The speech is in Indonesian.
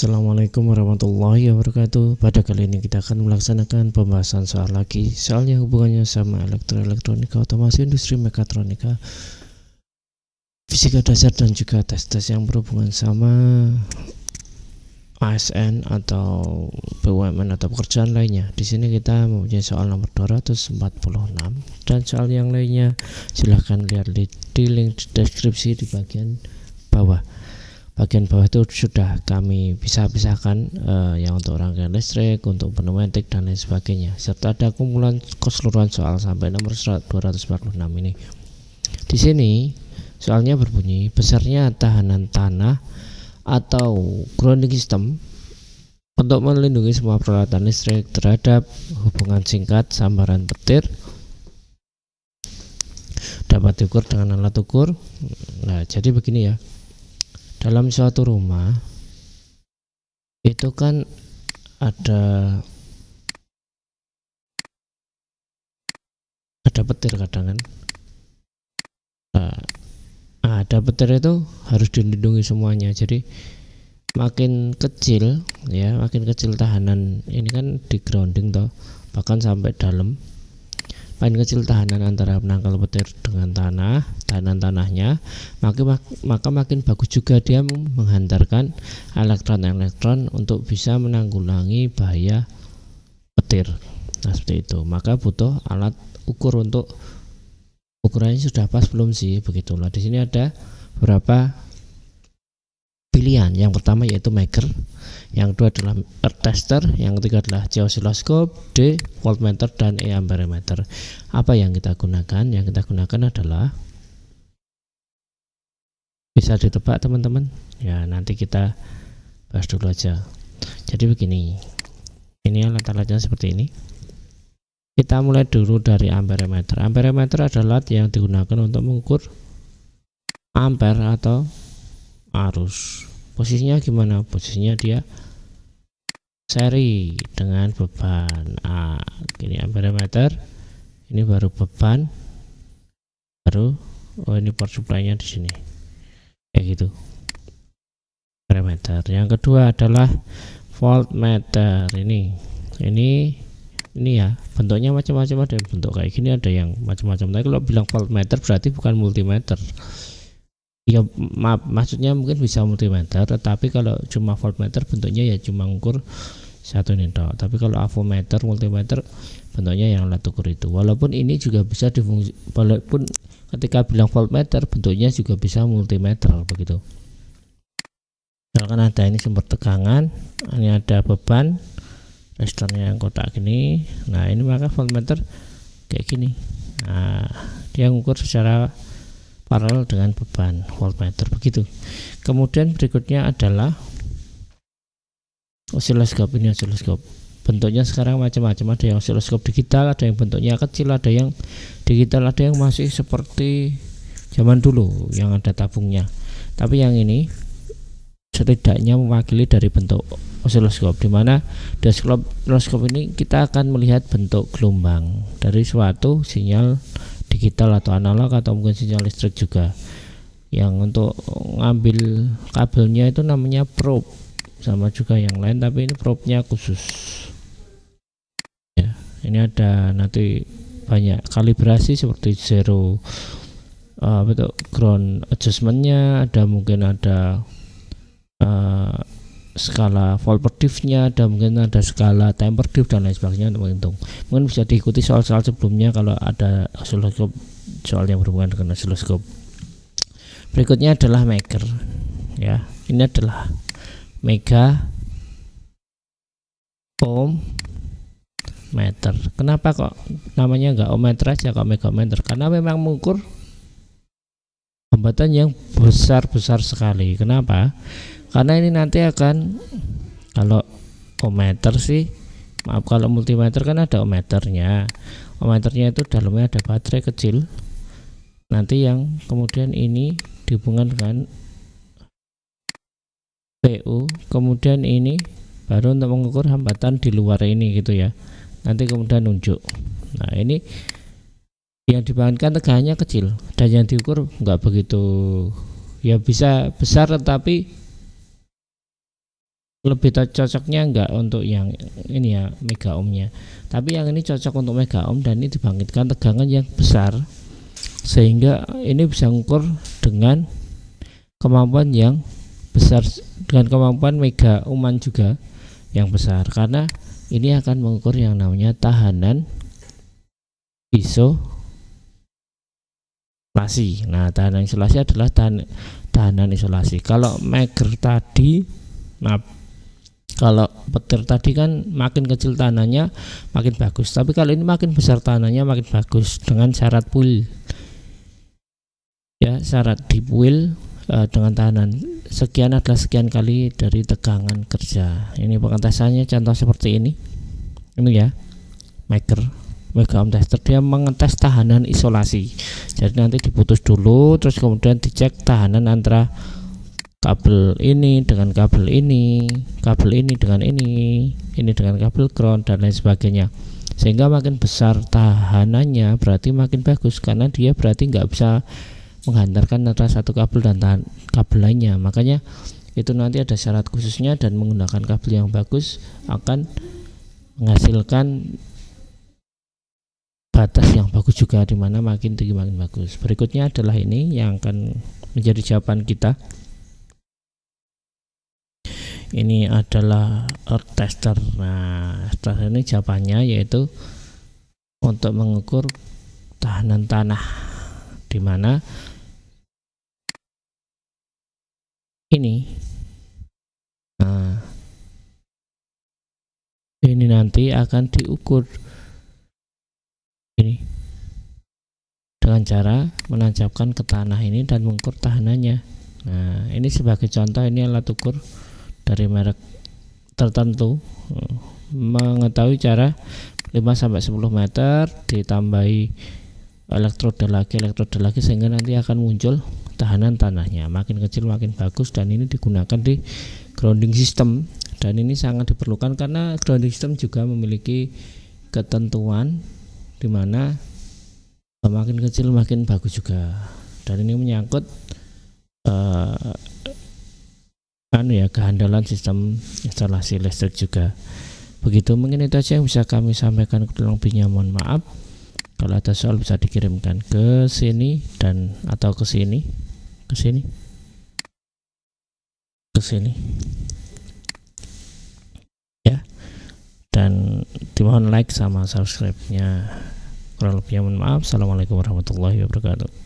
Assalamualaikum warahmatullahi wabarakatuh. Pada kali ini kita akan melaksanakan pembahasan soal yang hubungannya sama elektronika, otomasi, industri mekatronika, fisika dasar, dan juga tes-tes yang berhubungan sama ASN atau BUMN atau pekerjaan lainnya. Di sini kita mempunyai soal nomor 246 dan soal yang lainnya silahkan lihat di link deskripsi di bagian bawah. Bagian bawah itu sudah kami pisahkan yang untuk rangkaian listrik, untuk pneumatik dan lain sebagainya, serta ada kumpulan keseluruhan soal sampai nomor 246 ini. Di sini soalnya berbunyi, besarnya tahanan tanah atau grounding system untuk melindungi semua peralatan listrik terhadap hubungan singkat sambaran petir dapat diukur dengan alat ukur. Nah, jadi begini ya. Dalam suatu rumah itu kan ada petir kadang kan. Ada petir itu harus dilindungi semuanya. Jadi makin kecil tahanan ini kan di grounding toh, bahkan sampai dalam. Makin kecil tahanan antara penangkal petir dengan tahanan tanahnya, maka makin bagus juga dia menghantarkan elektron-elektron untuk bisa menanggulangi bahaya petir. Nah, seperti itu. Maka butuh alat ukur untuk ukurannya sudah pas belum sih, begitulah. Di sini ada beberapa pilihan. Yang pertama yaitu Maker, yang kedua adalah tester, yang ketiga adalah C osiloskop, D voltmeter, dan E amperemeter. Apa yang kita gunakan? Yang kita gunakan adalah, bisa ditebak teman-teman? Ya, nanti kita bahas dulu aja. Jadi begini, ini alat-alatnya seperti ini. Kita mulai dulu dari amperemeter. Amperemeter adalah alat yang digunakan untuk mengukur ampere atau arus. Posisinya gimana? Posisinya dia seri dengan beban. Ini amperemeter, ini baru beban, baru ini power supply-nya di sini, kayak gitu. Amperemeter. Yang kedua adalah voltmeter. Ini ya, bentuknya macam-macam, ada yang bentuk kayak gini, ada yang macam-macam. Tapi kalau bilang voltmeter berarti bukan multimeter. Ya, maksudnya mungkin bisa multimeter, tetapi kalau cuma voltmeter bentuknya ya cuma ukur satu ini toh. Tapi kalau avometer, multimeter bentuknya yang alat ukur itu. Walaupun ini juga bisa walaupun ketika bilang voltmeter bentuknya juga bisa multimeter begitu. Misalkan ada ini sumber tegangan, ini ada beban, resistornya yang kotak gini. Nah, ini maka voltmeter kayak gini. Nah, dia mengukur secara paralel dengan beban, voltmeter begitu. Kemudian berikutnya adalah osiloskop. Ini osiloskop. Bentuknya sekarang macam-macam, ada yang osiloskop digital, ada yang bentuknya kecil, ada yang digital, ada yang masih seperti zaman dulu yang ada tabungnya. Tapi yang ini setidaknya mewakili dari bentuk osiloskop, di mana di osiloskop ini kita akan melihat bentuk gelombang dari suatu sinyal digital atau analog atau mungkin sinyal listrik juga. Yang untuk ngambil kabelnya itu namanya probe, sama juga yang lain, tapi ini probe-nya khusus ya. Ini ada nanti banyak kalibrasi seperti zero ground adjustment-nya, ada mungkin ada skala volt per diff-nya, ada mungkin ada skala time per diff dan lain sebagainya untuk menghitung. Mungkin bisa diikuti soal-soal sebelumnya kalau ada osiloskop, soal yang berhubungan dengan osiloskop. Berikutnya adalah Maker ya. Ini adalah mega ohm meter. Kenapa kok namanya enggak ohmmeter aja, kok megameter? Karena memang mengukur hambatan yang besar-besar sekali. Kenapa? Karena ini nanti akan, kalau ohmmeter sih, maaf, kalau multimeter kan ada ohmmeternya. Ohmmeternya itu dalamnya ada baterai kecil. Nanti yang kemudian ini dihubungkan dengan PU, kemudian ini baru untuk mengukur hambatan di luar ini gitu ya. Nanti kemudian nunjuk. Nah, ini yang dibangunkan tegangannya kecil dan yang diukur enggak begitu, ya bisa besar tetapi lebih cocoknya enggak untuk yang ini ya, mega ohmnya, tapi yang ini cocok untuk mega ohm dan ini dibangkitkan tegangan yang besar sehingga ini bisa mengukur dengan kemampuan yang besar, dengan kemampuan mega ohman juga yang besar, karena ini akan mengukur yang namanya tahanan isolasi. Nah, tahanan isolasi adalah tahanan isolasi. Kalau Mager tadi, kalau petir tadi kan makin kecil tahanannya makin bagus, tapi kalau ini makin besar tahanannya makin bagus dengan syarat pull. Ya, syarat di pull dengan tahanan sekian adalah sekian kali dari tegangan kerja. Ini pengetesannya contoh seperti ini. Ini ya, Mager mega ohm tester, dia mengetes tahanan isolasi. Jadi nanti diputus dulu, terus kemudian dicek tahanan antara kabel ini dengan kabel ini dengan ini dengan kabel ground dan lain sebagainya. Sehingga makin besar tahanannya berarti makin bagus, karena dia berarti nggak bisa menghantarkan antara satu kabel dan kabel lainnya. Makanya itu nanti ada syarat khususnya, dan menggunakan kabel yang bagus akan menghasilkan batas yang bagus juga, dimana makin tinggi makin bagus. Berikutnya adalah ini yang akan menjadi jawaban kita. Ini adalah earth tester. Nah, tester ini jawabannya yaitu untuk mengukur tahanan tanah, dimana ini ini nanti akan diukur ini dengan cara menancapkan ke tanah ini dan mengukur tahanannya. Nah, ini sebagai contoh, ini alat ukur dari merek tertentu, mengetahui cara 5-10 meter ditambahi elektroda lagi sehingga nanti akan muncul tahanan tanahnya, makin kecil makin bagus, dan ini digunakan di grounding system, dan ini sangat diperlukan karena grounding system juga memiliki ketentuan di mana makin kecil makin bagus juga, dan ini menyangkut kehandalan sistem instalasi listrik juga. Begitu, mungkin itu aja yang bisa kami sampaikan. Kurang lebihnya mohon maaf. Kalau ada soal bisa dikirimkan ke sini dan atau ke sini ya, dan dimohon like sama subscribe-nya. Kurang lebihnya mohon maaf. Assalamualaikum warahmatullahi wabarakatuh.